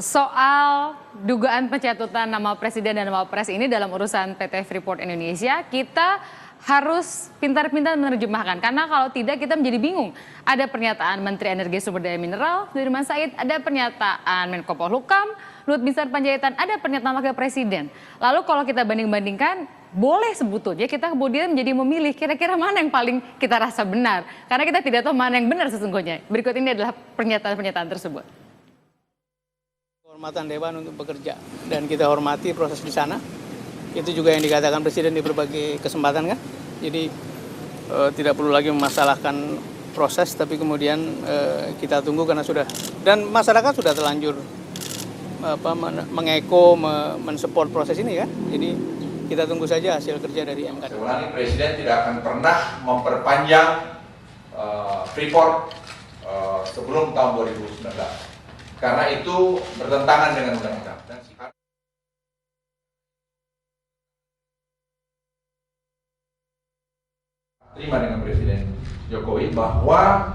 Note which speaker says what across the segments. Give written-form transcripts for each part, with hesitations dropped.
Speaker 1: Soal dugaan pencatutan nama Presiden dan nama Wapres ini dalam urusan PT Freeport Indonesia, kita harus pintar-pintar menerjemahkan. Karena kalau tidak kita menjadi bingung. Ada pernyataan Menteri Energi Sumber Daya Mineral, Sudirman Said, ada pernyataan Menko Polhukam, Luhut Binsar Panjaitan, ada pernyataan Wakil Presiden. Lalu kalau kita banding-bandingkan, boleh sebetulnya kita kemudian menjadi memilih kira-kira mana yang paling kita rasa benar. Karena kita tidak tahu mana yang benar sesungguhnya. Berikut ini adalah pernyataan-pernyataan tersebut.
Speaker 2: Kehormatan Dewan untuk bekerja dan kita hormati proses di sana. Itu juga yang dikatakan Presiden di berbagai kesempatan kan. Jadi tidak perlu lagi memasalahkan proses, tapi kemudian kita tunggu karena sudah dan masyarakat sudah terlanjur mengeko, mensupport proses ini kan. Jadi kita tunggu saja hasil kerja dari MKD.
Speaker 3: Sebenarnya Presiden tidak akan pernah memperpanjang Freeport sebelum tahun 2019. Karena itu bertentangan dengan undang-undang. Terima dengan Presiden Jokowi bahwa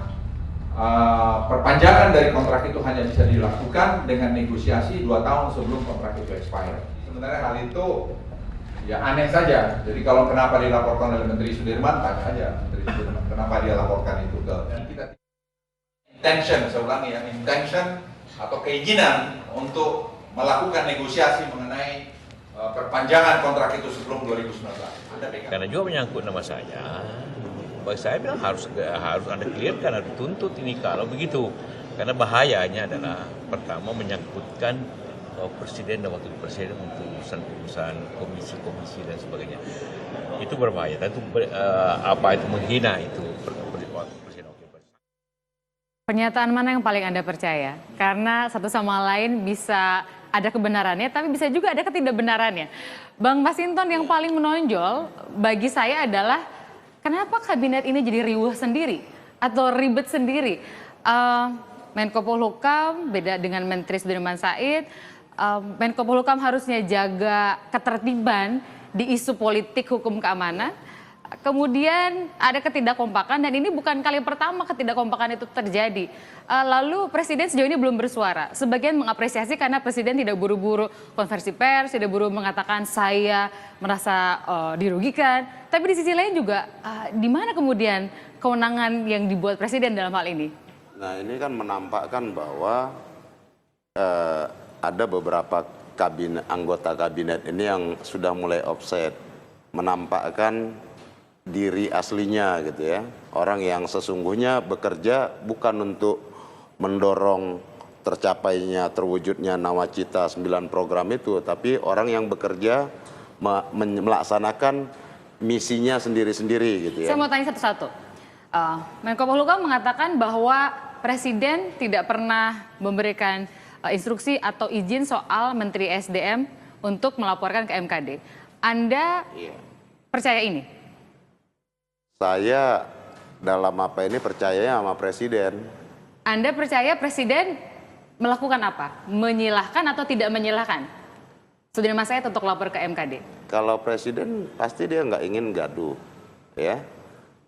Speaker 3: perpanjangan dari kontrak itu hanya bisa dilakukan dengan negosiasi 2 tahun sebelum kontrak itu expire. Sebenarnya hal itu ya aneh saja. Jadi kalau kenapa dilaporkan oleh Menteri Sudirman, tanya aja Menteri Sudirman kenapa dia laporkan itu ke. Dan kita intention, saya ulangi ya, intention atau keinginan untuk melakukan negosiasi mengenai perpanjangan kontrak itu sebelum 2019.
Speaker 4: Karena juga menyangkut nama saya, bagi saya bilang harus Anda clearkan, harus tuntut ini kalau begitu. Karena bahayanya adalah pertama menyangkutkan Presiden dan Wakil Presiden untuk urusan komisi-komisi dan sebagainya. Itu berbahaya, dan itu apa itu menghina itu Presiden.
Speaker 1: Pernyataan mana yang paling Anda percaya? Karena satu sama lain bisa ada kebenarannya, tapi bisa juga ada ketidakbenarannya. Bang Masinton, yang paling menonjol bagi saya adalah kenapa kabinet ini jadi riuh sendiri atau ribet sendiri? Menko Polhukam beda dengan Menteri Sudirman Said. Menko Polhukam harusnya jaga ketertiban di isu politik hukum keamanan. Kemudian ada ketidakkompakan dan ini bukan kali pertama ketidakkompakan itu terjadi. Lalu Presiden sejauh ini belum bersuara. Sebagian mengapresiasi karena Presiden tidak buru-buru konversi pers, tidak buru mengatakan saya merasa dirugikan. Tapi di sisi lain juga di mana kemudian kewenangan yang dibuat Presiden dalam hal ini?
Speaker 5: Nah, ini kan menampakkan bahwa ada beberapa anggota kabinet ini yang sudah mulai offset, menampakkan diri aslinya gitu ya. Orang yang sesungguhnya bekerja bukan untuk mendorong tercapainya, terwujudnya nawacita 9 program itu, tapi orang yang bekerja melaksanakan misinya sendiri-sendiri gitu ya.
Speaker 1: Saya mau tanya satu-satu. Menko Polhukam mengatakan bahwa Presiden tidak pernah memberikan instruksi atau izin soal Menteri SDM untuk melaporkan ke MKD. Anda percaya ini?
Speaker 5: Saya dalam apa ini percayanya sama Presiden.
Speaker 1: Anda percaya Presiden melakukan apa? Menyilahkan atau tidak menyilahkan Sudirman Said untuk lapor ke MKD?
Speaker 5: Kalau Presiden pasti dia nggak ingin gaduh, ya.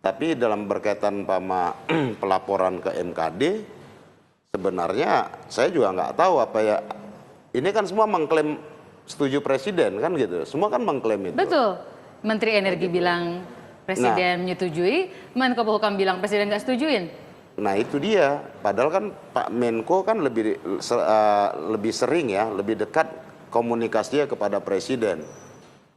Speaker 5: Tapi dalam berkaitan sama pelaporan ke MKD, sebenarnya saya juga nggak tahu apa ya. Ini kan semua mengklaim setuju Presiden kan gitu. Semua kan mengklaim itu.
Speaker 1: Betul. Menteri Energi bilang Presiden menyetujui, Menko Polhukam bilang Presiden nggak setujuin.
Speaker 5: Nah itu dia, padahal kan Pak Menko kan lebih sering ya, lebih dekat komunikasinya kepada Presiden.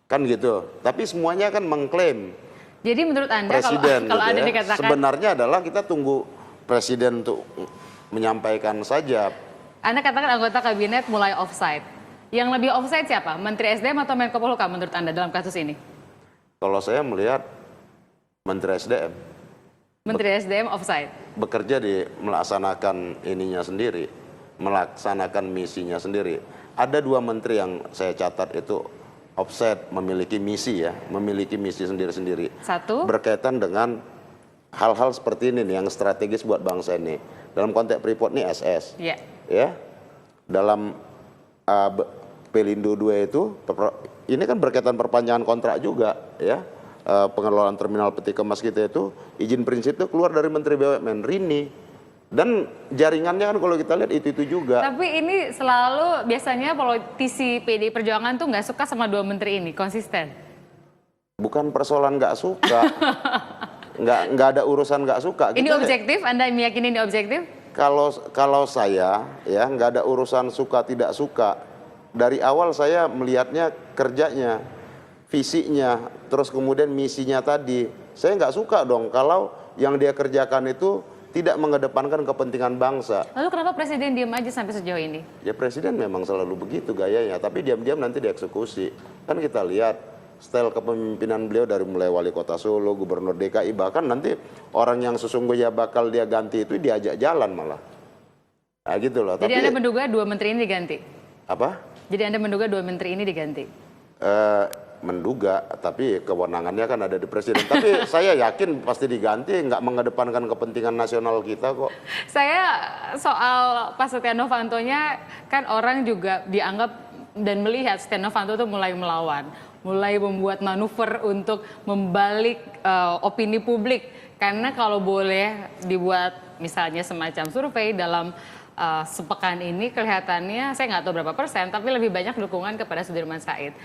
Speaker 5: Kan gitu, tapi semuanya kan mengklaim.
Speaker 1: Jadi menurut Anda
Speaker 5: Presiden,
Speaker 1: kalau
Speaker 5: gitu
Speaker 1: Anda
Speaker 5: ya.
Speaker 1: dikatakan.
Speaker 5: Sebenarnya adalah kita tunggu Presiden untuk menyampaikan saja.
Speaker 1: Anda katakan anggota kabinet mulai offside. Yang lebih offside siapa? Menteri SDM atau Menko Polhukam menurut Anda dalam kasus ini?
Speaker 5: Kalau saya melihat Menteri SDM.
Speaker 1: Menteri SDM offside.
Speaker 5: Bekerja di melaksanakan ininya sendiri, melaksanakan misinya sendiri. Ada 2 menteri yang saya catat itu offset, memiliki misi ya, memiliki misi sendiri-sendiri.
Speaker 1: Satu.
Speaker 5: Berkaitan dengan hal-hal seperti ini nih, yang strategis buat bangsa ini. Dalam konteks Freeport ini SS.
Speaker 1: Yeah.
Speaker 5: Ya. Dalam Pelindo 2 itu, ini kan berkaitan perpanjangan kontrak juga ya. Pengelolaan terminal peti kemas kita itu izin prinsip itu keluar dari Menteri BUMN Rini Dan jaringannya kan kalau kita lihat itu juga.
Speaker 1: Tapi ini selalu biasanya politisi PDI Perjuangan tuh nggak suka sama 2 menteri ini, konsisten.
Speaker 5: Bukan persoalan nggak suka, nggak ada urusan nggak suka.
Speaker 1: Ini objektif, Anda meyakini ini objektif?
Speaker 5: Kalau saya ya nggak ada urusan suka tidak suka. Dari awal saya melihatnya kerjanya, visinya, terus kemudian misinya tadi. Saya nggak suka dong kalau yang dia kerjakan itu tidak mengedepankan kepentingan bangsa.
Speaker 1: Lalu kenapa Presiden diam aja sampai sejauh ini?
Speaker 5: Ya Presiden memang selalu begitu gayanya, tapi diam-diam nanti dieksekusi. Kan kita lihat style kepemimpinan beliau dari mulai wali kota Solo, gubernur DKI, bahkan nanti orang yang sesungguhnya bakal dia ganti itu diajak jalan malah. Nah gitu loh.
Speaker 1: Jadi Anda menduga 2 menteri ini diganti?
Speaker 5: Apa?
Speaker 1: Jadi Anda menduga 2 menteri ini diganti?
Speaker 5: Menduga, tapi kewenangannya kan ada di Presiden. Tapi saya yakin pasti diganti, nggak mengedepankan kepentingan nasional kita kok.
Speaker 1: Saya soal Pak Setia Novanto-nya kan orang juga dianggap dan melihat Setia Novanto itu mulai melawan, mulai membuat manuver untuk membalik opini publik. Karena kalau boleh dibuat misalnya semacam survei dalam sepekan ini kelihatannya, saya nggak tahu berapa persen, tapi lebih banyak dukungan kepada Sudirman Said.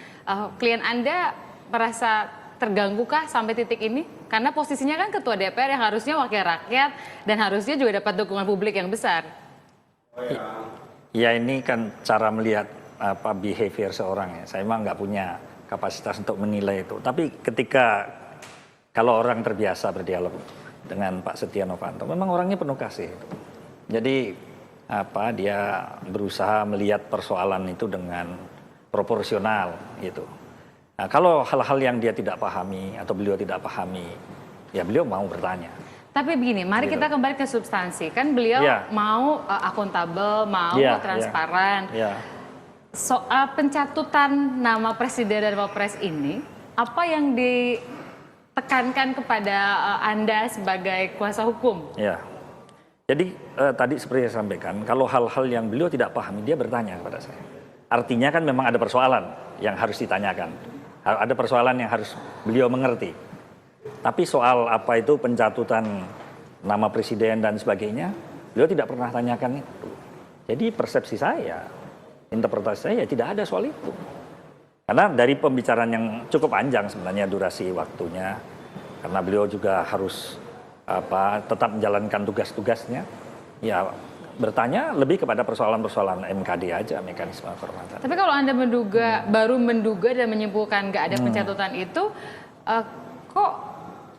Speaker 1: Klien Anda merasa terganggu-kah sampai titik ini? Karena posisinya kan ketua DPR yang harusnya wakil rakyat dan harusnya juga dapat dukungan publik yang besar.
Speaker 6: Ya ini kan cara melihat behavior seorang ya. Saya memang nggak punya kapasitas untuk menilai itu. Tapi ketika kalau orang terbiasa berdialog dengan Pak Setia Novanto, memang orangnya penuh kasih. Jadi dia berusaha melihat persoalan itu dengan proporsional gitu. Nah, kalau hal-hal yang dia tidak pahami atau beliau tidak pahami, ya beliau mau bertanya.
Speaker 1: Tapi begini, mari kita kembali ke substansi. Kan beliau mau akuntabel, mau transparan. Soal pencatutan nama Presiden dan Wapres ini, apa yang ditekankan kepada Anda sebagai kuasa hukum?
Speaker 6: Ya. Jadi tadi seperti saya sampaikan, kalau hal-hal yang beliau tidak pahami, dia bertanya kepada saya. Artinya kan memang ada persoalan yang harus ditanyakan. Ada persoalan yang harus beliau mengerti. Tapi soal apa itu pencatutan nama presiden dan sebagainya, beliau tidak pernah tanyakan itu. Jadi persepsi saya, interpretasi saya tidak ada soal itu. Karena dari pembicaraan yang cukup panjang sebenarnya durasi waktunya, karena beliau juga harus tetap menjalankan tugas-tugasnya, ya bertanya lebih kepada persoalan-persoalan MKD aja, mekanisme kehormatan.
Speaker 1: Tapi kalau Anda baru menduga dan menyimpulkan nggak ada pencatutan itu, kok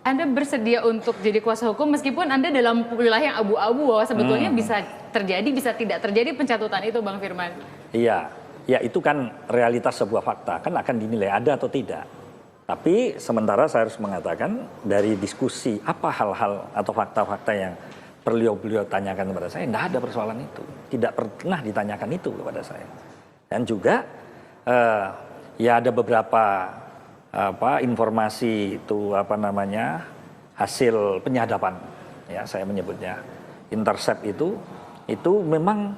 Speaker 1: Anda bersedia untuk jadi kuasa hukum meskipun Anda dalam wilayah yang abu-abu bahwa sebetulnya bisa terjadi, bisa tidak terjadi pencatutan itu, Bang Firman?
Speaker 6: Iya, ya itu kan realitas sebuah fakta, kan akan dinilai ada atau tidak. Tapi sementara saya harus mengatakan dari diskusi apa hal-hal atau fakta-fakta yang beliau tanyakan kepada saya, tidak ada persoalan itu. Tidak pernah ditanyakan itu kepada saya. Dan juga ya ada beberapa informasi itu hasil penyadapan, ya saya menyebutnya intercept itu memang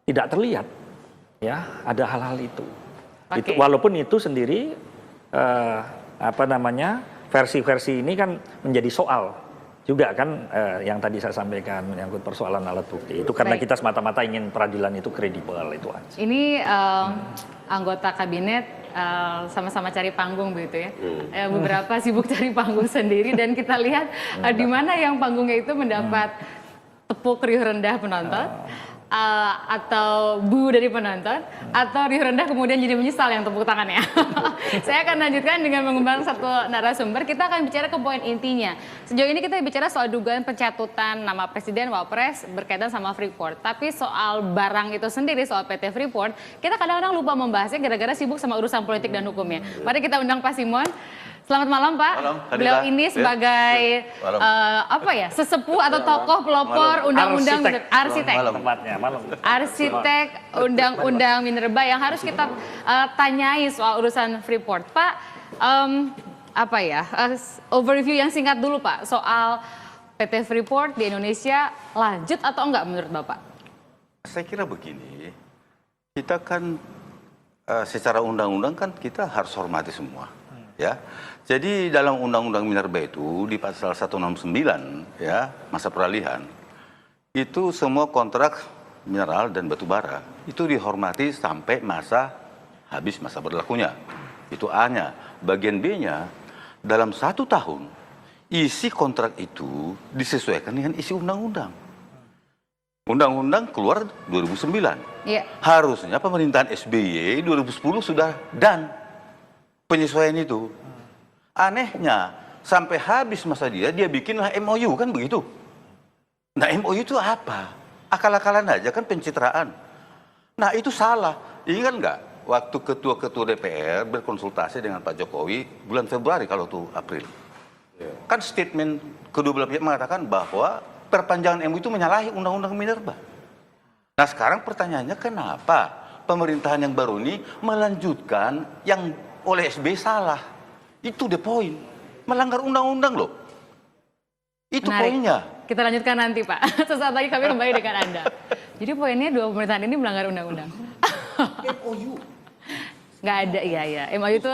Speaker 6: tidak terlihat, ya ada hal-hal itu. Itu, walaupun itu sendiri versi-versi ini kan menjadi soal juga kan yang tadi saya sampaikan menyangkut persoalan alat bukti itu karena kita semata-mata ingin peradilan itu kredibel itu aja.
Speaker 1: Ini anggota kabinet sama-sama cari panggung begitu ya. Beberapa sibuk cari panggung sendiri dan kita lihat di mana yang panggungnya itu mendapat tepuk riuh rendah penonton. Atau bu dari penonton, atau riuh rendah kemudian jadi menyesal yang tepuk tangannya. Saya akan lanjutkan dengan mengembang satu narasumber. Kita akan bicara ke poin intinya. Sejauh ini kita bicara soal dugaan pencatutan nama Presiden, Wapres berkaitan sama Freeport. Tapi soal barang itu sendiri, soal PT Freeport, kita kadang-kadang lupa membahasnya gara-gara sibuk sama urusan politik dan hukumnya. Mari kita undang Pak Simon. Selamat malam Pak. Malam, beliau ini sebagai sesepuh atau tokoh pelopor undang-undang arsitek. Arsitek undang-undang minerba yang harus kita tanyai soal urusan Freeport. Pak, overview yang singkat dulu Pak soal PT Freeport di Indonesia lanjut atau enggak menurut Bapak?
Speaker 7: Saya kira begini, kita kan secara undang-undang kan kita harus hormati semua. ya. Jadi dalam Undang-Undang Minerba itu di pasal 169 ya, masa peralihan itu semua kontrak mineral dan batu bara itu dihormati sampai habis masa berlakunya. Itu A-nya. Bagian B-nya, dalam 1 tahun isi kontrak itu disesuaikan dengan isi undang-undang. Undang-undang keluar 2009.
Speaker 1: Iya.
Speaker 7: Harusnya pemerintahan SBY 2010 sudah done penyesuaian itu. Anehnya, sampai habis masa dia bikinlah MOU, kan begitu. Nah, MOU itu apa? Akal-akalan aja, kan pencitraan. Nah, itu salah. Ingat nggak waktu ketua-ketua DPR berkonsultasi dengan Pak Jokowi bulan Februari kalau tuh April. Kan statement kedua belah pihak mengatakan bahwa perpanjangan MOU itu menyalahi Undang-Undang Minerba. Nah, sekarang pertanyaannya kenapa pemerintahan yang baru ini melanjutkan yang oleh SBY salah? Itu the point. Melanggar undang-undang loh. Itu
Speaker 1: Menarik.
Speaker 7: poinnya.
Speaker 1: Kita lanjutkan nanti Pak. Sesaat lagi kami kembali dengan Anda. Jadi poinnya dua pemerintahan ini melanggar undang-undang.
Speaker 7: MOU.
Speaker 1: Nggak ada, iya. MOU itu